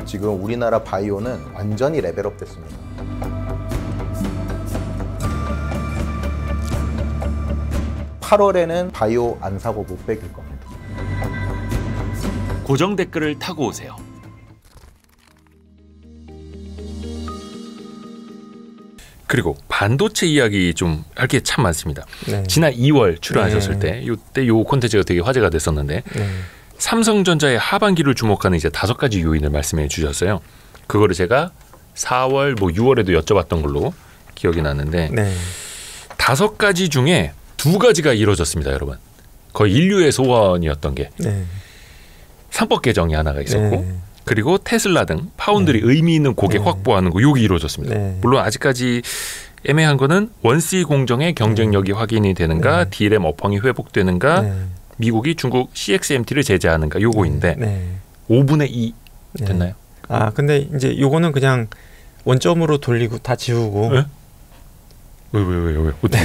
지금 우리나라 바이오는 완전히 레벨업 됐습니다. (8월에는) 바이오 안 사고 못 빼길 겁니다. 고정 댓글을 타고 오세요. 그리고 반도체 이야기 좀 할 게 참 많습니다. 네. 지난 2월 출연하셨을 때 이때 요 콘텐츠가 되게 화제가 됐었는데 삼성전자의 하반기를 주목하는 이제 5가지 요인을 말씀해 주셨어요. 그거를 제가 4월 6월에도 여쭤봤던 걸로 기억이 나는데 5가지 중에 2가지가 이루어졌습니다, 여러분. 거의 인류의 소원이었던 게 상법 개정이 하나가 있었고 그리고 테슬라 등 파운드리 의미 있는 고객 확보하는 거 여기 이루어졌습니다. 물론 아직까지 애매한 거는 원시 공정의 경쟁력이 확인이 되는가, D램 업황이 회복되는가, 미국이 중국 CXMT를 제재하는가 요거인데 5분의 2 됐나요? 아 근데 이제 요거는 그냥 원점으로 돌리고 다 지우고. 왜 어떻게?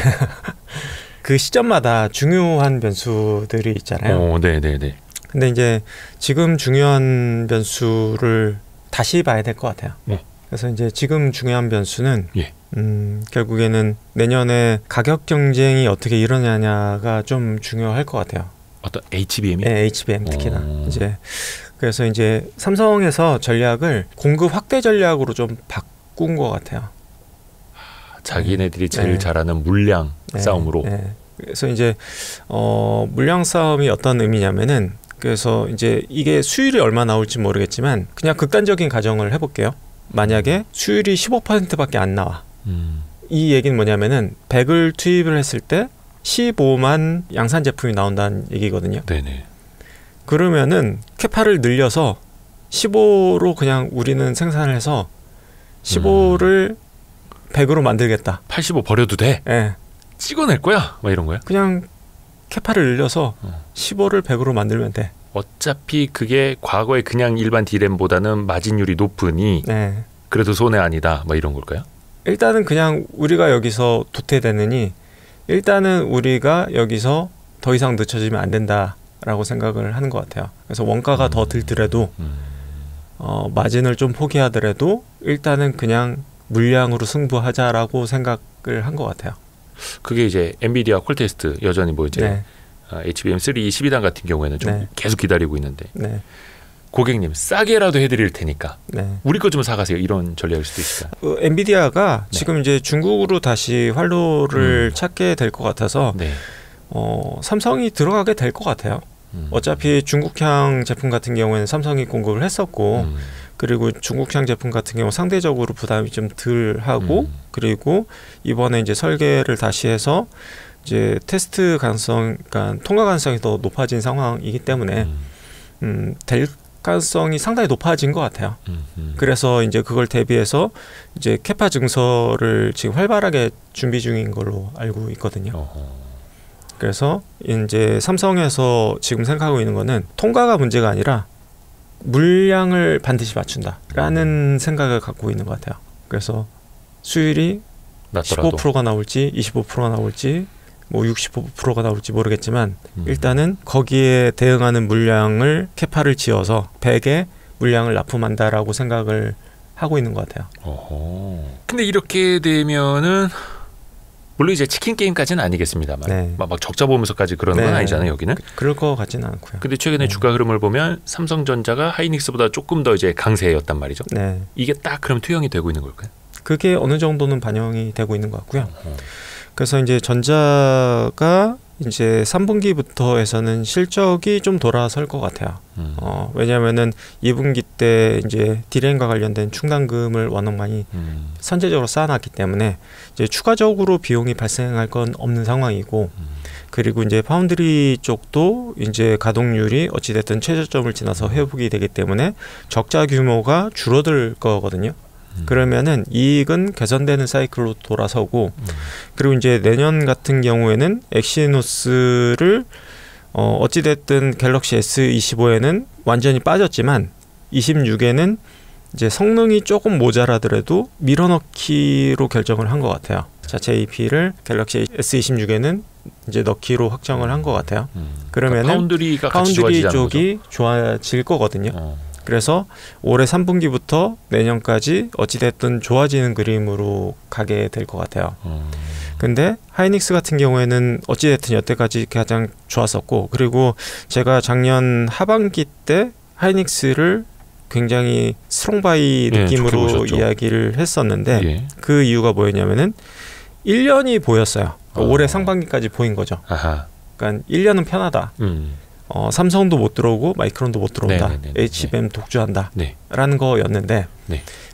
그 시점마다 중요한 변수들이 있잖아요. 네네네. 근데 이제 지금 중요한 변수를 다시 봐야 될 것 같아요. 그래서 이제 지금 중요한 변수는 결국에는 내년에 가격 경쟁이 어떻게 일어나냐가 좀 중요할 것 같아요. 어떤 HBM이? 네, HBM 특히나 이제 그래서 이제 삼성에서 전략을 공급 확대 전략으로 좀 바꾼 것 같아요. 자기네들이 제일 잘하는 물량 싸움으로. 그래서 이제 물량 싸움이 어떤 의미냐면은 그래서 이제 이게 수율이 얼마 나올지 모르겠지만 그냥 극단적인 가정을 해볼게요. 만약에 수율이 15%밖에 안 나와. 이 얘기는 뭐냐면은 100을 투입을 했을 때 15만 양산 제품이 나온다는 얘기거든요. 네네. 그러면은 캐파를 늘려서 15로 그냥 우리는 생산을 해서 15를 100으로 만들겠다. 85 버려도 돼? 네. 찍어낼 거야? 막 이런 거야? 그냥 캐파를 늘려서 15를 100으로 만들면 돼. 어차피 그게 과거에 그냥 일반 D램보다는 마진율이 높으니 그래도 손해 아니다. 뭐 이런 걸까요? 일단은 그냥 우리가 여기서 도태되느니 일단은 우리가 여기서 더 이상 늦춰지면 안 된다라고 생각을 하는 것 같아요. 그래서 원가가 더 들더라도 마진을 좀 포기하더라도 일단은 그냥 물량으로 승부하자라고 생각을 한 것 같아요. 그게 이제 엔비디아 콜테스트 여전히 뭐 이제 HBM3 12단 같은 경우에는 좀 계속 기다리고 있는데 고객님 싸게라도 해드릴 테니까 우리 거 좀 사가세요 이런 전략일 수도 있을까요? 엔비디아가 지금 이제 중국으로 다시 활로를 찾게 될 것 같아서 삼성이 들어가게 될 것 같아요. 어차피 중국향 제품 같은 경우에는 삼성이 공급을 했었고 그리고 중국향 제품 같은 경우 상대적으로 부담이 좀 덜하고 그리고 이번에 이제 설계를 다시 해서 이제 테스트 가능성, 그러니까 통과 가능성이 더 높아진 상황이기 때문에 될 가능성이 상당히 높아진 것 같아요. 그래서 이제 그걸 대비해서 이제 캐파 증설을 지금 활발하게 준비 중인 걸로 알고 있거든요. 그래서 이제 삼성에서 지금 생각하고 있는 거는 통과가 문제가 아니라 물량을 반드시 맞춘다라는 생각을 갖고 있는 것 같아요. 그래서 수율이 낮더라도 15%가 나올지 25%가 나올지 뭐 65%가 나올지 모르겠지만 일단은 거기에 대응하는 물량을 캐파를 지어서 100의 물량을 납품한다라고 생각을 하고 있는 것 같아요. 근데 이렇게 되면은 물론 이제 치킨 게임까지는 아니겠습니다만 막 적자 보면서까지 그러는 건 아니잖아요 여기는. 그럴 것 같지는 않고요. 근데 최근에 주가 흐름을 보면 삼성전자가 하이닉스보다 조금 더 이제 강세였단 말이죠. 이게 딱 그럼 투영이 되고 있는 걸까요? 그게 어느 정도는 반영이 되고 있는 것 같고요. 그래서 이제 전자가 이제 3분기부터 해서는 실적이 좀 돌아설 것 같아요. 왜냐하면은 2분기 때 이제 D램과 관련된 충당금을 워낙 많이 선제적으로 쌓아놨기 때문에 이제 추가적으로 비용이 발생할 건 없는 상황이고 그리고 이제 파운드리 쪽도 이제 가동률이 어찌됐든 최저점을 지나서 회복이 되기 때문에 적자 규모가 줄어들 거거든요. 그러면은 이익은 개선되는 사이클로 돌아서고 그리고 이제 내년 같은 경우에는 엑시노스를 어찌됐든 갤럭시 S25에는 완전히 빠졌지만 26에는 이제 성능이 조금 모자라더라도 밀어넣기로 결정을 한 것 같아요. 자체 AP를 갤럭시 S26에는 이제 넣기로 확정을 한 것 같아요. 그러면은 파운드리가 파운드리 쪽이 좋아질 거거든요. 그래서 올해 3분기부터 내년까지 어찌됐든 좋아지는 그림으로 가게 될 것 같아요. 근데 하이닉스 같은 경우에는 어찌됐든 여태까지 가장 좋았었고, 그리고 제가 작년 하반기 때 하이닉스를 굉장히 스트롱바이 느낌으로 이야기를 했었는데 그 이유가 뭐였냐면은 1년이 보였어요. 그러니까 올해 상반기까지 보인 거죠. 그러니까 1년은 편하다. 삼성도 못 들어오고 마이크론도 못 들어온다. HBM 독주한다. 라는 거였는데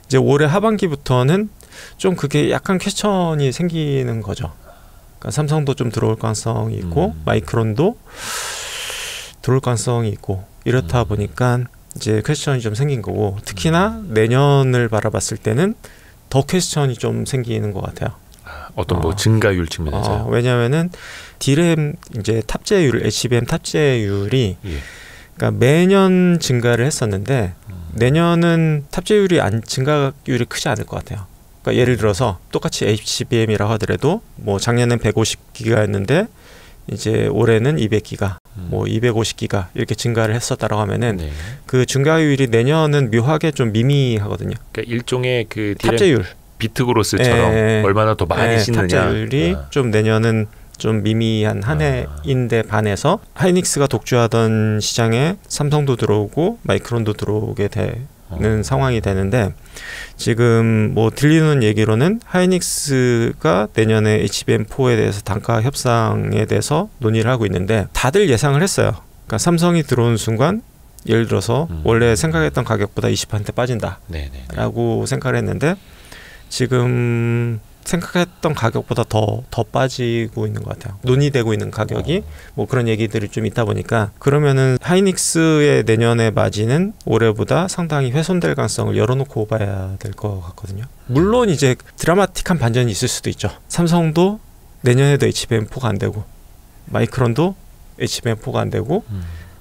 이제 올해 하반기부터는 좀 그게 약간 퀘스천이 생기는 거죠. 그러니까 삼성도 좀 들어올 가능성이 있고 마이크론도 들어올 가능성이 있고 이렇다 보니까 이제 퀘스천이 좀 생긴 거고, 특히나 내년을 바라봤을 때는 더 퀘스천이 좀 생기는 것 같아요. 어떤 뭐 증가율 측면에서. 왜냐하면은 D램 이제 탑재율, HBM 탑재율이 그러니까 매년 증가를 했었는데 내년은 탑재율이 증가율이 크지 않을 것 같아요. 그러니까 예를 들어서 똑같이 HBM이라고 하더라도 뭐 작년엔 150기가였는데 이제 올해는 200기가, 뭐 250기가 이렇게 증가를 했었다라고 하면은 그 증가율이 내년은 묘하게 좀 미미하거든요. 그러니까 일종의 그 탑재율 비트그로스처럼 얼마나 더 많이 싣느냐. 탑재율이 좀 내년은 좀 미미한 한 해인데 반해서 하이닉스가 독주하던 시장에 삼성도 들어오고 마이크론도 들어오게 되는 상황이 되는데, 지금 뭐 들리는 얘기로는 하이닉스가 내년에 HBM4에 대해서 단가 협상에 대해서 논의를 하고 있는데, 다들 예상을 했어요. 그러니까 삼성이 들어오는 순간 예를 들어서 원래 생각했던 가격보다 20% 빠진다라고 생각을 했는데 지금 생각했던 가격보다 더 빠지고 있는 것 같아요. 논의되고 있는 가격이 뭐 그런 얘기들이 좀 있다 보니까, 그러면은 하이닉스의 내년의 마진은 올해보다 상당히 훼손될 가능성을 열어놓고 봐야 될 것 같거든요. 물론 이제 드라마틱한 반전이 있을 수도 있죠. 삼성도 내년에도 HBM4가 안 되고 마이크론도 HBM4가 안 되고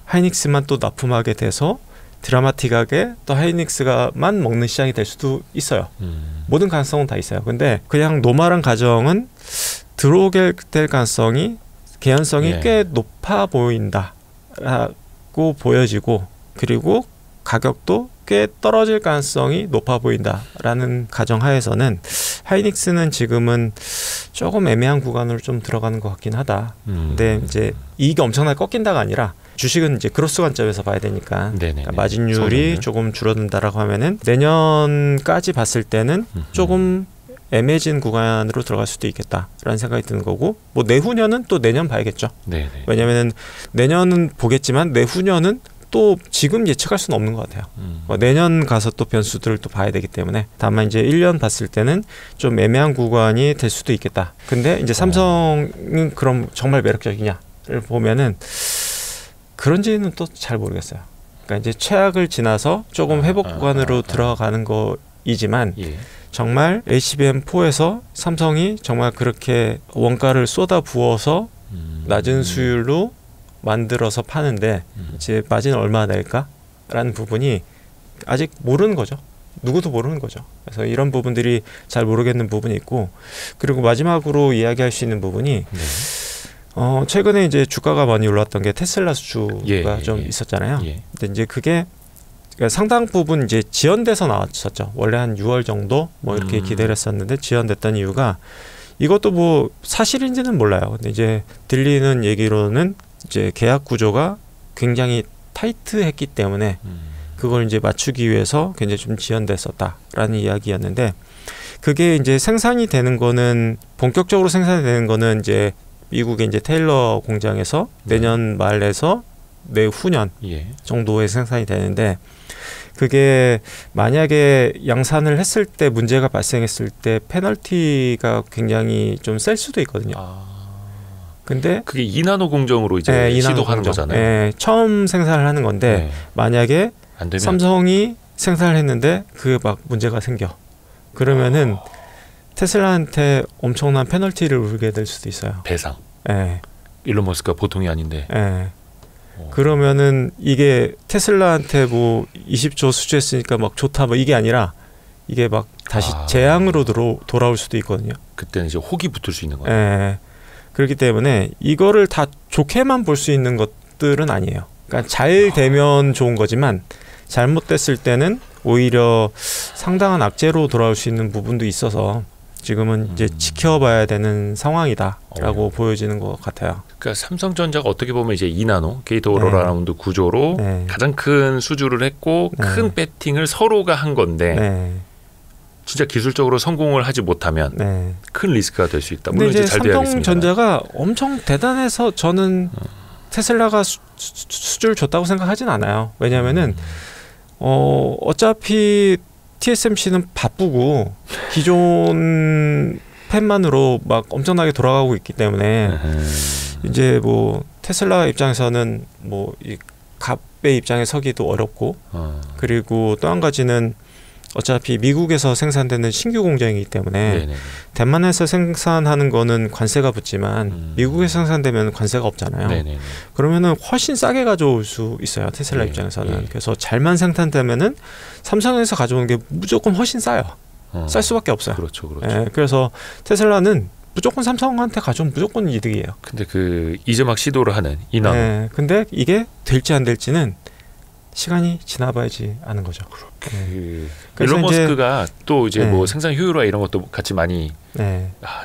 하이닉스만 또 납품하게 돼서 드라마틱하게 또 하이닉스가만 먹는 시장이 될 수도 있어요. 모든 가능성은 다 있어요. 근데 그냥 노멀한 가정은 들어오게 될 가능성이, 개연성이 꽤 높아 보인다라고 보여지고, 그리고 가격도 꽤 떨어질 가능성이 높아 보인다라는 가정하에서는 하이닉스는 지금은 조금 애매한 구간으로 좀 들어가는 것 같긴 하다. 근데 이제 이익이 엄청나게 꺾인다가 아니라 주식은 이제 그로스 관점에서 봐야 되니까, 그러니까 마진율이 조금 줄어든다라고 하면은 내년까지 봤을 때는 조금 애매해진 구간으로 들어갈 수도 있겠다라는 생각이 드는 거고, 뭐 내후년은 또 내년 봐야겠죠. 왜냐면은 내년은 보겠지만 내후년은 또 지금 예측할 수는 없는 것 같아요. 내년 가서 또 변수들을 또 봐야 되기 때문에, 다만 이제 1년 봤을 때는 좀 애매한 구간이 될 수도 있겠다. 근데 이제 삼성은 그럼 정말 매력적이냐를 보면은 그런지는 또 잘 모르겠어요. 그러니까 이제 최악을 지나서 조금 회복 구간으로 들어가는 거이지만 정말 HBM4에서 삼성이 정말 그렇게 원가를 쏟아 부어서 낮은 수율로 만들어서 파는데 이제 마진은 얼마나 낼까라는 부분이 아직 모르는 거죠. 누구도 모르는 거죠. 그래서 이런 부분들이 잘 모르겠는 부분이 있고, 그리고 마지막으로 이야기할 수 있는 부분이 최근에 이제 주가가 많이 올랐던 게 테슬라 수주가 좀 있었잖아요. 근데 이제 그게 상당 부분 이제 지연돼서 나왔었죠. 원래 한 6월 정도 뭐 이렇게 기대를 했었는데 지연됐던 이유가, 이것도 뭐 사실인지는 몰라요. 근데 이제 들리는 얘기로는 이제 계약 구조가 굉장히 타이트했기 때문에 그걸 이제 맞추기 위해서 굉장히 좀 지연됐었다라는 이야기였는데, 그게 이제 생산이 되는 거는, 본격적으로 생산이 되는 거는 이제 미국의 이제 테일러 공장에서 내년 말에서 내후년 정도에 생산이 되는데, 그게 만약에 양산을 했을 때 문제가 발생했을 때 페널티가 굉장히 좀 셀 수도 있거든요. 근데 그게 2나노 공정으로 이제 시도하는 거잖아요. 처음 생산을 하는 건데 만약에 안 되면, 삼성이 생산을 했는데 그게 막 문제가 생겨. 그러면은 테슬라한테 엄청난 페널티를 물게 될 수도 있어요. 배상. 일론 머스크가 보통이 아닌데. 그러면은 이게 테슬라한테 뭐 20조 수주했으니까 막 좋다 뭐 이게 아니라 이게 막 다시 재앙으로 돌아올 수도 있거든요. 그때는 이제 혹이 붙을 수 있는 거예요. 그렇기 때문에 이거를 다 좋게만 볼 수 있는 것들은 아니에요. 그러니까 잘 되면 좋은 거지만 잘못됐을 때는 오히려 상당한 악재로 돌아올 수 있는 부분도 있어서 지금은 이제 지켜봐야 되는 상황이다라고 보여지는 것 같아요. 그러니까 삼성전자가 어떻게 보면 이제 2나노 게이트 오로라운드 구조로 가장 큰 수주를 했고 큰 배팅을 서로가 한 건데 진짜 기술적으로 성공을 하지 못하면 큰 리스크가 될 수 있다. 물론 이제 잘 돼야겠습니다. 삼성전자가 엄청 대단해서 저는 테슬라가 수주를 줬다고 생각하진 않아요. 왜냐하면은 어차피 TSMC는 바쁘고 기존 팬만으로 막 엄청나게 돌아가고 있기 때문에 이제 뭐 테슬라 입장에서는 뭐 이 갑의 입장에 서기도 어렵고 그리고 또 한 가지는 어차피 미국에서 생산되는 신규 공장이기 때문에 대만에서 생산하는 거는 관세가 붙지만 미국에서 생산되면 관세가 없잖아요. 그러면은 훨씬 싸게 가져올 수 있어요. 테슬라 입장에서는. 그래서 잘만 생산되면은 삼성에서 가져오는 게 무조건 훨씬 싸요. 쌀 수밖에 없어요. 그렇죠. 그래서 테슬라는 무조건 삼성한테 가져오면 무조건 이득이에요. 근데 그 이제 막 시도를 하는 이나노. 근데 이게 될지 안 될지는 시간이 지나봐야지 아는 거죠. 일론 머스크가 또 이제 뭐 생산 효율화 이런 것도 같이 많이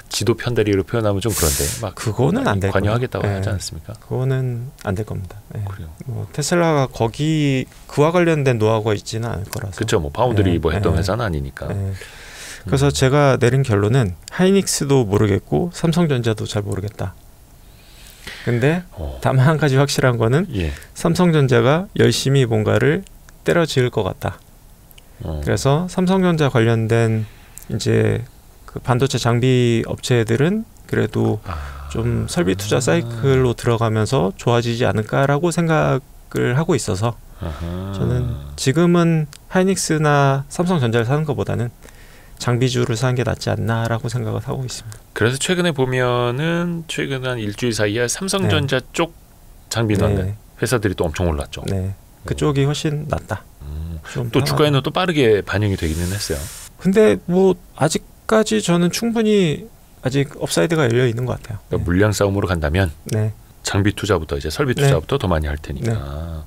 지도 편다리로 표현하면 좀 그런데 막 그거는 안 될 거예요. 관여하겠다고 하지 않습니까? 그거는 안 될 겁니다. 그래요. 뭐 테슬라가 그와 관련된 노하우가 있지는 않을 거라서. 그렇죠. 뭐 파운드리 뭐 했던 회사는 아니니까. 그래서 제가 내린 결론은 하이닉스도 모르겠고 삼성전자도 잘 모르겠다. 근데 다만 한 가지 확실한 거는 삼성전자가 열심히 뭔가를 때려지을 것 같다. 그래서 삼성전자 관련된 이제 그 반도체 장비 업체들은 그래도 좀 설비 투자 사이클로 들어가면서 좋아지지 않을까라고 생각을 하고 있어서 저는 지금은 하이닉스나 삼성전자를 사는 것보다는 장비주를 사는 게 낫지 않나라고 생각을 하고 있습니다. 그래서 최근에 보면은 최근 한 일주일 사이에 삼성전자 쪽 장비 넣는 회사들이 또 엄청 올랐죠. 그쪽이 훨씬 낫다. 또 주가에는 또 빠르게 반영이 되기는 했어요. 근데 뭐 아직까지 저는 충분히 아직 업사이드가 열려 있는 것 같아요. 그러니까 물량 싸움으로 간다면 장비 투자부터 이제 설비 투자부터 더 많이 할 테니까.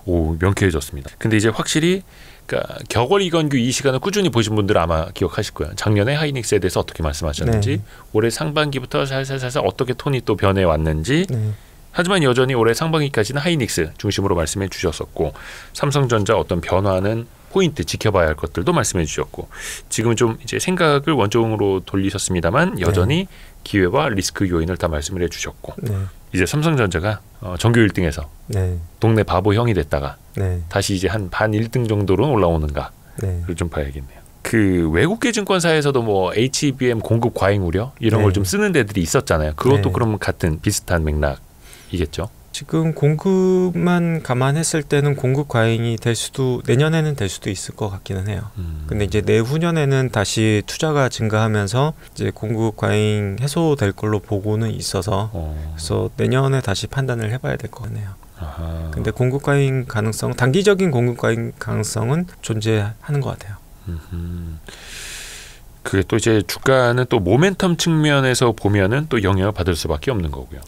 오, 명쾌해졌습니다. 근데 이제 확실히 그러니까 격월 이건규 이 시간을 꾸준히 보신 분들은 아마 기억하실 거예요. 작년에 하이닉스에 대해서 어떻게 말씀하셨는지, 올해 상반기부터 살살살살 어떻게 톤이 또 변해 왔는지. 하지만 여전히 올해 상반기까지는 하이닉스 중심으로 말씀해 주셨었고, 삼성전자 어떤 변화는 포인트 지켜봐야 할 것들도 말씀해 주셨고, 지금 좀 이제 생각을 원점으로 돌리셨습니다만 여전히 기회와 리스크 요인을 다 말씀을 해 주셨고, 이제 삼성전자가 전교 1등에서 동네 바보 형이 됐다가 다시 이제 한 반 1등 정도로 올라오는가를 좀 봐야겠네요. 그 외국계 증권사에서도 뭐 HBM 공급 과잉 우려 이런 걸 좀 쓰는 데들이 있었잖아요. 그것도 그러면 같은 비슷한 맥락이겠죠? 지금 공급만 감안했을 때는 공급 과잉이 될 수도 내년에는 될 수도 있을 것 같기는 해요. 근데 이제 내후년에는 다시 투자가 증가하면서 이제 공급 과잉 해소될 걸로 보고는 있어서 그래서 내년에 다시 판단을 해봐야 될 것 같네요. 근데 공급 과잉 가능성, 단기적인 공급 과잉 가능성은 존재하는 것 같아요. 그게 또 이제 주가는 또 모멘텀 측면에서 보면은 또 영향을 받을 수밖에 없는 거고요.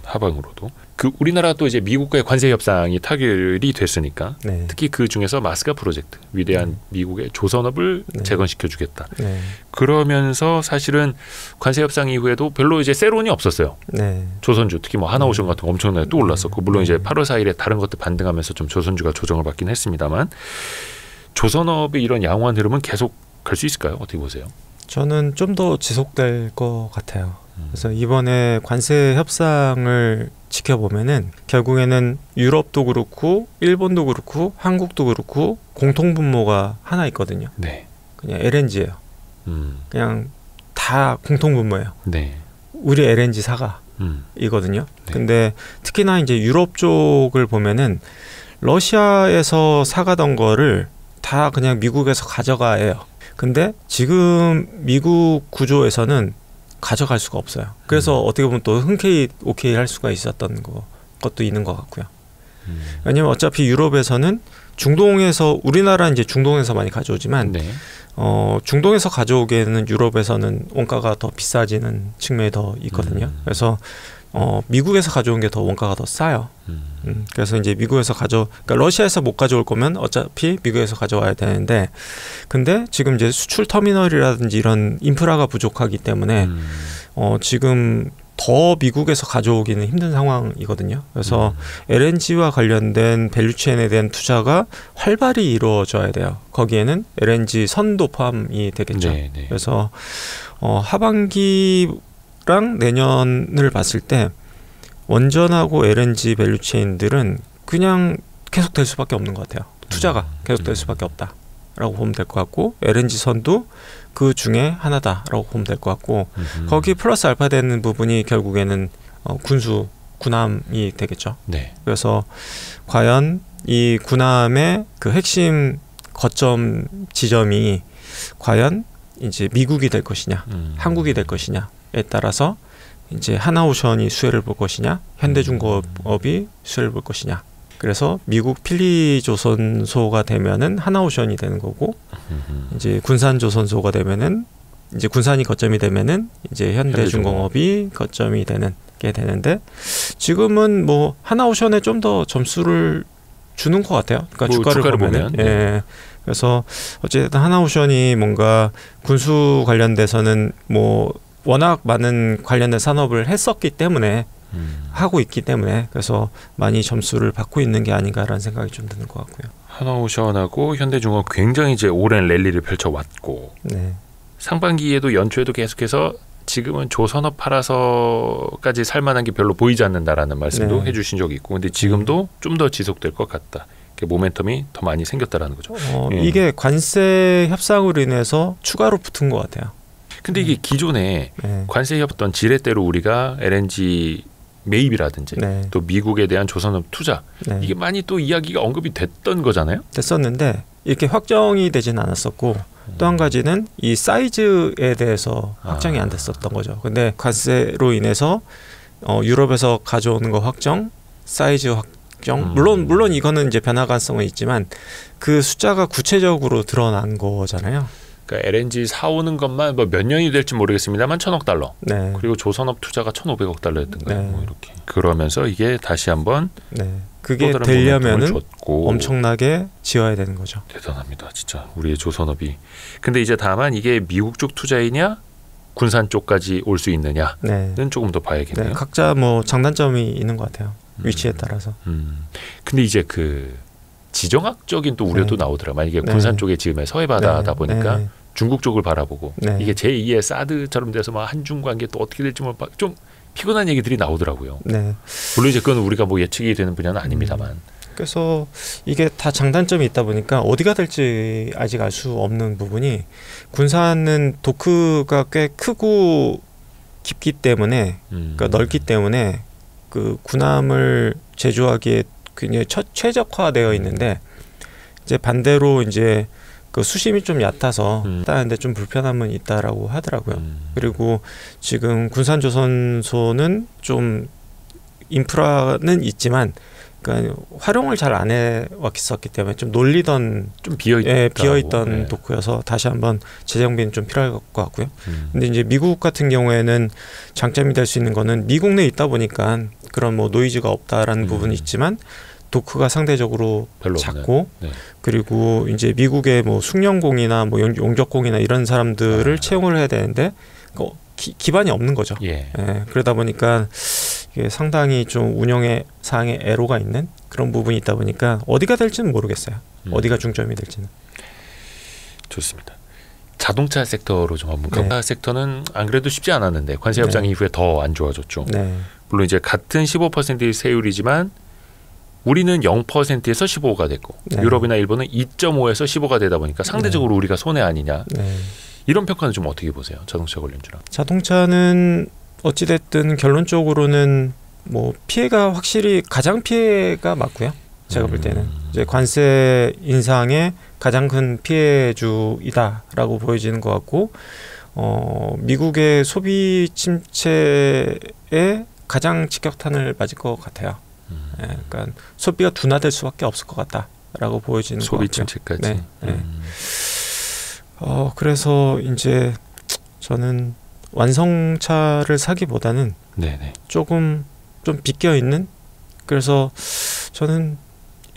하방으로도. 그 우리나라 또 이제 미국과의 관세 협상이 타결이 됐으니까 특히 그 중에서 마스가 프로젝트, 위대한 미국의 조선업을 재건시켜 주겠다. 그러면서 사실은 관세 협상 이후에도 별로 이제 세론이 없었어요. 조선주 특히 뭐 하나오션 같은 거 엄청나게 또 올랐었고, 물론 이제 8월 4일에 다른 것들 반등하면서 좀 조선주가 조정을 받긴 했습니다만, 조선업의 이런 양호한 흐름은 계속 갈 수 있을까요? 어떻게 보세요? 저는 좀 더 지속될 것 같아요. 그래서 이번에 관세 협상을 지켜보면은 결국에는 유럽도 그렇고 일본도 그렇고 한국도 그렇고 공통 분모가 하나 있거든요. 그냥 LNG예요. 그냥 다 공통 분모예요. 우리 LNG 사가 이거든요. 근데 특히나 이제 유럽 쪽을 보면은 러시아에서 사가던 거를 다 그냥 미국에서 가져가요. 근데 지금 미국 구조에서는 가져갈 수가 없어요. 그래서 어떻게 보면 또 흔쾌히 오케이 할 수가 있었던 것도 있는 것 같고요. 왜냐면 어차피 유럽에서는 중동에서, 우리나라 이제 중동에서 많이 가져오지만 중동에서 가져오기에는 유럽에서는 원가가 더 비싸지는 측면이 더 있거든요. 그래서 미국에서 가져온 게 더 원가가 더 싸요. 그래서 이제 미국에서 그러니까 러시아에서 못 가져올 거면 어차피 미국에서 가져와야 되는데, 근데 지금 이제 수출 터미널이라든지 이런 인프라가 부족하기 때문에 지금 더 미국에서 가져오기는 힘든 상황이거든요. 그래서 LNG와 관련된 밸류체인에 대한 투자가 활발히 이루어져야 돼요. 거기에는 LNG 선도 포함이 되겠죠. 네, 네. 그래서 하반기랑 내년을 봤을 때 원전하고 LNG 밸류체인들은 그냥 계속될 수밖에 없는 것 같아요. 투자가 계속될 수밖에 없다라고 보면 될 것 같고, LNG 선도 그 중에 하나다라고 보면 될 것 같고, 거기 플러스 알파 되는 부분이 결국에는 군함이 되겠죠. 네. 그래서 과연 이 군함의 그 핵심 거점 지점이 과연 이제 미국이 될 것이냐, 한국이 될 것이냐에 따라서 이제 하나오션이 수혜를 볼 것이냐, 현대중공업이 수혜를 볼 것이냐. 그래서 미국 필리조선소가 되면은 하나오션이 되는 거고, 이제 군산조선소가 되면은 이제 군산이 거점이 되면은 이제 현대중공업이 거점이 되는 게 되는데, 지금은 뭐 하나오션에 좀 더 점수를 주는 것 같아요. 그러니까 뭐 주가를 보면. 예. 네. 그래서 어쨌든 하나오션이 뭔가 군수 관련돼서는 뭐 워낙 많은 관련된 산업을 했었기 때문에 하고 있기 때문에 그래서 많이 점수를 받고 있는 게 아닌가라는 생각이 좀 드는 것 같고요. 하나오션하고 현대중공업 굉장히 이제 오랜 랠리를 펼쳐왔고, 네. 상반기에도 연초에도 계속해서 지금은 조선업 팔아서까지 살만한 게 별로 보이지 않는다라는 말씀도 네. 해주신 적이 있고, 근데 지금도 좀 더 지속될 것 같다. 모멘텀이 더 많이 생겼다라는 거죠. 이게 관세 협상으로 인해서 추가로 붙은 것 같아요. 근데 이게 기존에 관세 협던 지렛대로 우리가 LNG 매입이라든지 네. 또 미국에 대한 조선업 투자 네. 이게 많이 또 이야기가 언급이 됐던 거잖아요. 됐었는데 이렇게 확정이 되진 않았었고, 또 한 가지는 이 사이즈에 대해서 확정이 안 됐었던 거죠. 근데 관세로 인해서 유럽에서 가져오는 거 확정, 사이즈 확정. 물론 이거는 이제 변화 가능성은 있지만 그 숫자가 구체적으로 드러난 거잖아요. 그러니까 LNG 사오는 것만 뭐 몇 년이 될지 모르겠습니다만 1,000억 달러. 네. 그리고 조선업 투자가 1,500억 달러였던 거예요. 네. 뭐 이렇게. 그러면서 이게 다시 한번 네. 그게 되려면은 엄청나게 지어야 되는 거죠. 대단합니다, 진짜 우리의 조선업이. 근데 이제 다만 이게 미국 쪽 투자이냐, 군산 쪽까지 올 수 있느냐는 네. 조금 더 봐야겠네요. 네. 각자 뭐 장단점이 있는 것 같아요. 위치에 따라서. 근데 이제 그 지정학적인 또 우려도 네. 나오더라. 만약에 네. 군산 쪽에 지금의 서해 바다다 네. 보니까 네. 중국 쪽을 바라보고 네. 이게 제2의 사드처럼 돼서 막 한중 관계 또 어떻게 될지 좀 피곤한 얘기들이 나오더라고요. 네. 물론 이제 그건 우리가 뭐 예측이 되는 분야는 아닙니다만. 그래서 이게 다 장단점이 있다 보니까 어디가 될지 아직 알 수 없는 부분이, 군산은 도크가 꽤 크고 깊기 때문에 그러니까 넓기 때문에 그 군함을 제조하기에 굉장히 최적화되어 있는데, 이제 반대로 이제 그 수심이 좀 얕아서 따는데 좀 불편함은 있다라고 하더라고요. 그리고 지금 군산조선소는 좀 인프라는 있지만 그러니까 활용을 잘 안 해왔었기 때문에 좀 놀리던 좀 비어있던 네. 도크여서 다시 한번 재정비는 좀 필요할 것 같고요. 근데 이제 미국 같은 경우에는 장점이 될 수 있는 거는 미국 내에 있다 보니까 그런 뭐 노이즈가 없다라는 부분이 있지만 도크가 상대적으로 작고 네. 그리고 이제 미국의 뭐 숙련공이나 뭐 용접공이나 이런 사람들을 채용을 해야 되는데 기반이 없는 거죠. 예. 예, 그러다 보니까 이게 상당히 좀 운영에 상의 애로가 있는 그런 부분이 있다 보니까 어디가 될지는 모르겠어요. 어디가 중점이 될지는. 좋습니다. 자동차 섹터로 좀 한번 가볼까요? 네. 섹터는 안 그래도 쉽지 않았는데 관세 협상 네. 이후에 더 안 좋아졌죠. 네. 물론 이제 같은 15%의 세율이지만 우리는 0%에서 15가 됐고 네. 유럽이나 일본은 2.5에서 15가 되다 보니까 상대적으로 네. 우리가 손해 아니냐. 네. 이런 평가는 좀 어떻게 보세요? 자동차 관련주랑. 자동차는 어찌됐든 결론적으로는 뭐 피해가 확실히 가장 피해가 맞고요. 제가 볼 때는 이제 관세 인상의 가장 큰 피해주이다라고 보여지는 것 같고, 미국의 소비 침체에 가장 직격탄을 맞을 것 같아요. 예, 그러니까 소비가 둔화될 수밖에 없을 것 같다라고 보여지는 것 같아요. 소비 침체까지. 네, 네. 그래서 이제 저는 완성차를 사기보다는 네네. 조금 좀 비껴 있는. 그래서 저는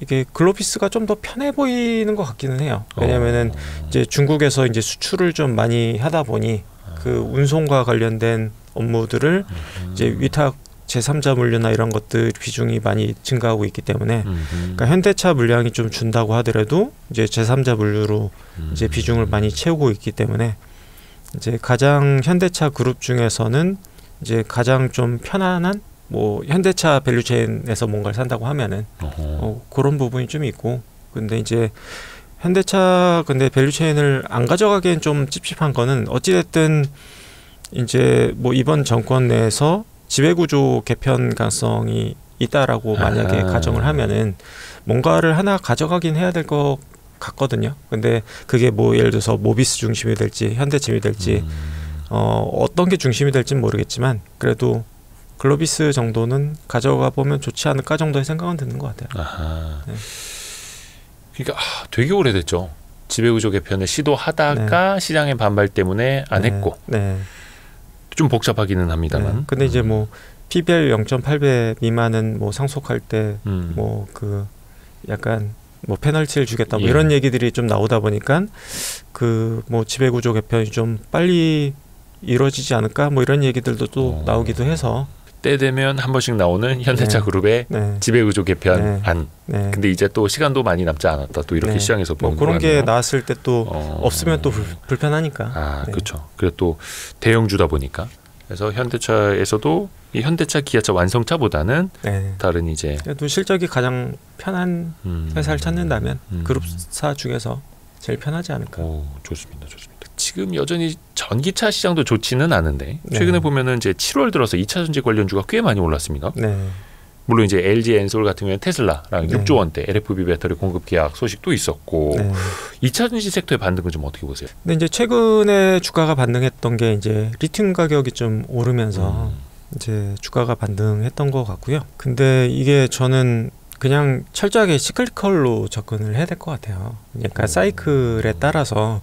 이게 글로비스가 좀 더 편해 보이는 것 같기는 해요. 왜냐면은 이제 중국에서 이제 수출을 좀 많이 하다 보니 그 운송과 관련된 업무들을 이제 위탁 제3자 물류나 이런 것들 비중이 많이 증가하고 있기 때문에 그러니까 현대차 물량이 좀 준다고 하더라도 이제 제3자 물류로 이제 비중을 많이 채우고 있기 때문에 이제 가장 현대차 그룹 중에서는 이제 가장 좀 편안한 뭐 현대차 밸류체인에서 뭔가를 산다고 하면은 그런 부분이 좀 있고 근데 이제 현대차 근데 밸류체인을 안 가져가기엔 좀 찝찝한 거는 어찌됐든 이제 뭐 이번 정권 내에서 지배구조 개편 가능성이 있다라고 만약에 가정을 하면은 뭔가를 하나 가져가긴 해야 될 것 같거든요. 근데 그게 뭐 예를 들어서 모비스 중심이 될지 현대침이 될지 어떤 게 중심이 될지는 모르겠지만 그래도 글로비스 정도는 가져가 보면 좋지 않을까 정도의 생각은 드는 것 같아요. 네. 그러니까 되게 오래됐죠. 지배구조 개편을 시도하다가 네. 시장의 반발 때문에 안 했고 네. 좀 복잡하기는 합니다만. 네. 근데 이제 뭐 PBR 0.8배 미만은 뭐 상속할 때 뭐 그 약간 뭐 페널티를 주겠다 뭐 이런 얘기들이 좀 나오다 보니까 그 뭐 지배구조 개편이 좀 빨리 이루어지지 않을까 뭐 이런 얘기들도 또 나오기도 해서 때 되면 한 번씩 나오는 현대차 그룹의 지배구조 개편 안. 근데 이제 또 시간도 많이 남지 않았다. 또 이렇게 시장에서 뭐 그런 게 나왔을 때 또 없으면 또 불편하니까. 그렇죠. 그리고 또 대형주다 보니까. 그래서 현대차에서도 이 현대차, 기아차 완성차보다는 다른 이제 또 실적이 가장 편한 회사를 찾는다면 그룹사 중에서 제일 편하지 않을까. 좋습니다. 지금 여전히 전기차 시장도 좋지는 않은데 최근에 보면은 이제 7월 들어서 2차 전지 관련주가 꽤 많이 올랐습니다. 물론 이제 LG 엔솔 같은 경우에 테슬라랑 6조 원대 LFP 배터리 공급 계약 소식도 있었고 2차 전지 섹터의 반등은 좀 어떻게 보세요? 근데 이제 최근에 주가가 반등했던 게 이제 리튬 가격이 좀 오르면서 이제 주가가 반등했던 것 같고요. 근데 이게 저는 그냥 철저하게 시클리컬로 접근을 해야 될 것 같아요. 그러니까 사이클에 따라서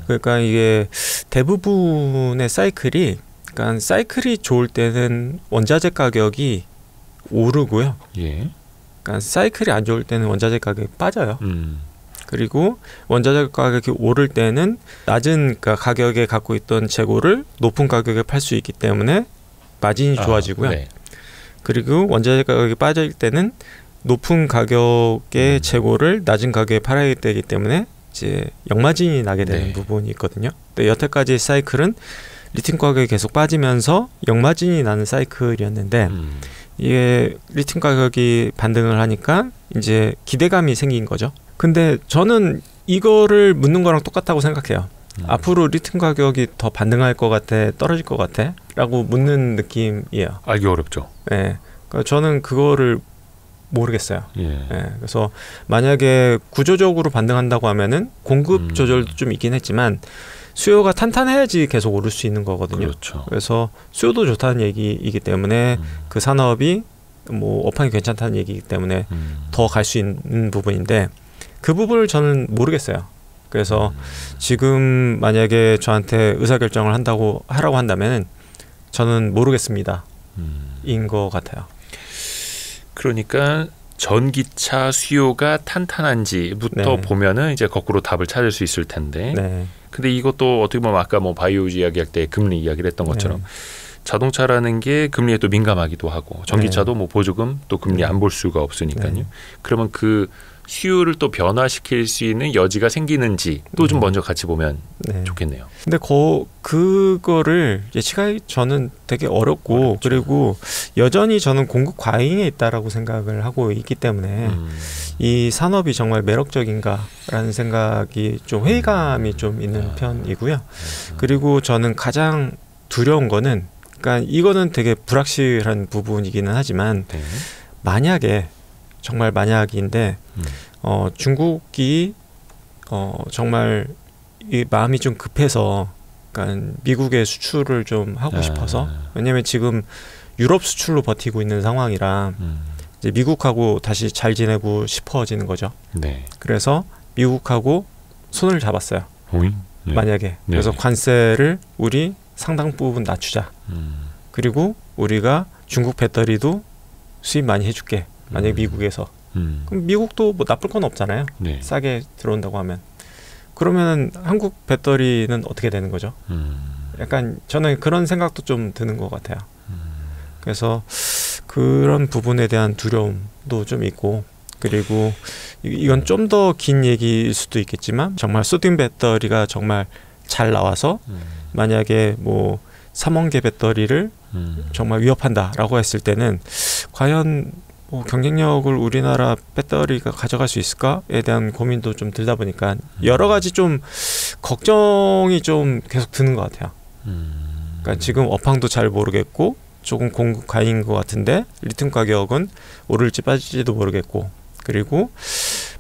그러니까 이게 대부분의 사이클이 그러니까 사이클이 좋을 때는 원자재 가격이 오르고요. 그러니까 사이클이 안 좋을 때는 원자재 가격이 빠져요. 그리고 원자재 가격이 오를 때는 낮은 그러니까 가격에 갖고 있던 재고를 높은 가격에 팔 수 있기 때문에 마진이 좋아지고요. 그리고 원자재 가격이 빠질 때는 높은 가격의 재고를 낮은 가격에 팔아야 되기 때문에 이제 역마진이 나게 되는 부분이 있거든요. 근데 여태까지 사이클은 리튬 가격이 계속 빠지면서 역마진이 나는 사이클이었는데 이게 리튬 가격이 반등을 하니까 이제 기대감이 생긴 거죠. 근데 저는 이거를 묻는 거랑 똑같다고 생각해요. 앞으로 리튬 가격이 더 반등할 것 같아, 떨어질 것 같아? 라고 묻는 느낌이에요. 알기 어렵죠. 네. 그러니까 저는 그거를 모르겠어요. 그래서 만약에 구조적으로 반등한다고 하면은 공급 조절도 좀 있긴 했지만 수요가 탄탄해야지 계속 오를 수 있는 거거든요. 그래서 수요도 좋다는 얘기이기 때문에 그 산업이 뭐 업황이 괜찮다는 얘기이기 때문에 더 갈 수 있는 부분인데 그 부분을 저는 모르겠어요. 그래서 지금 만약에 저한테 의사결정을 하라고 한다면 저는 모르겠습니다. 인 것 같아요. 그러니까 전기차 수요가 탄탄한지부터 보면은 이제 거꾸로 답을 찾을 수 있을 텐데. 근데 이것도 어떻게 보면 아까 뭐 바이오주 이야기할 때 금리 이야기를 했던 것처럼 자동차라는 게 금리에 또 민감하기도 하고 전기차도 뭐 보조금 또 금리 안 볼 수가 없으니까요. 그러면 그 수요를 또 변화시킬 수 있는 여지가 생기는지 또 좀 먼저 같이 보면 좋겠네요. 근데 그거를 예측하기 저는 되게 어렵고 그리고 여전히 저는 공급 과잉에 있다라고 생각을 하고 있기 때문에 이 산업이 정말 매력적인가라는 생각이 좀 회의감이 좀 있는 편이고요. 그리고 저는 가장 두려운 거는 그러니까 이거는 되게 불확실한 부분이기는 하지만 만약에 정말 만약인데 중국이 정말 이 마음이 좀 급해서 그러니까 미국에 수출을 좀 하고 싶어서 왜냐하면 지금 유럽 수출로 버티고 있는 상황이라 이제 미국하고 다시 잘 지내고 싶어지는 거죠. 그래서 미국하고 손을 잡았어요. 만약에 그래서 관세를 우리 상당 부분 낮추자. 그리고 우리가 중국 배터리도 수입 많이 해줄게. 만약에 미국에서. 그럼 미국도 뭐 나쁠 건 없잖아요. 네. 싸게 들어온다고 하면. 그러면 한국 배터리는 어떻게 되는 거죠? 약간 저는 그런 생각도 좀 드는 것 같아요. 그래서 그런 부분에 대한 두려움도 좀 있고, 그리고 이건 좀 더 긴 얘기일 수도 있겠지만 정말 소디움 배터리가 정말 잘 나와서 만약에 뭐 3원 개 배터리를 정말 위협한다라고 했을 때는 과연 뭐 경쟁력을 우리나라 배터리가 가져갈 수 있을까에 대한 고민도 좀 들다 보니까 여러 가지 좀 걱정이 좀 계속 드는 것 같아요. 그러니까 지금 업황도 잘 모르겠고 조금 공급 과잉인 것 같은데 리튬 가격은 오를지 빠질지도 모르겠고, 그리고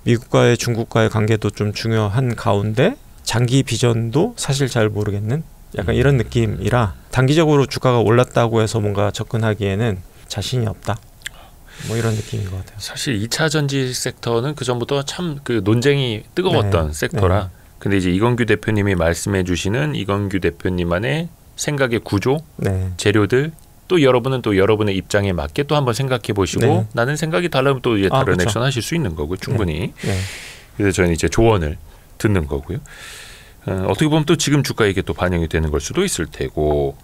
미국과의 중국과의 관계도 좀 중요한 가운데 장기 비전도 사실 잘 모르겠는 약간 이런 느낌이라 단기적으로 주가가 올랐다고 해서 뭔가 접근하기에는 자신이 없다. 뭐 이런 느낌인 것 같아요. 사실 2차 전지 섹터는 그 전부터 참 그 논쟁이 뜨거웠던 섹터라. 근데 이제 이건규 대표님이 말씀해 주시는 이건규 대표님만의 생각의 구조, 재료들, 또 여러분은 또 여러분의 입장에 맞게 또 한번 생각해 보시고 나는 생각이 달라면 또 이제 다른 그렇죠. 액션 하실 수 있는 거고 충분히. 그래서 저는 이제 조언을 듣는 거고요. 어떻게 보면 또 지금 주가에 이게 또 반영이 되는 걸 수도 있을 테고.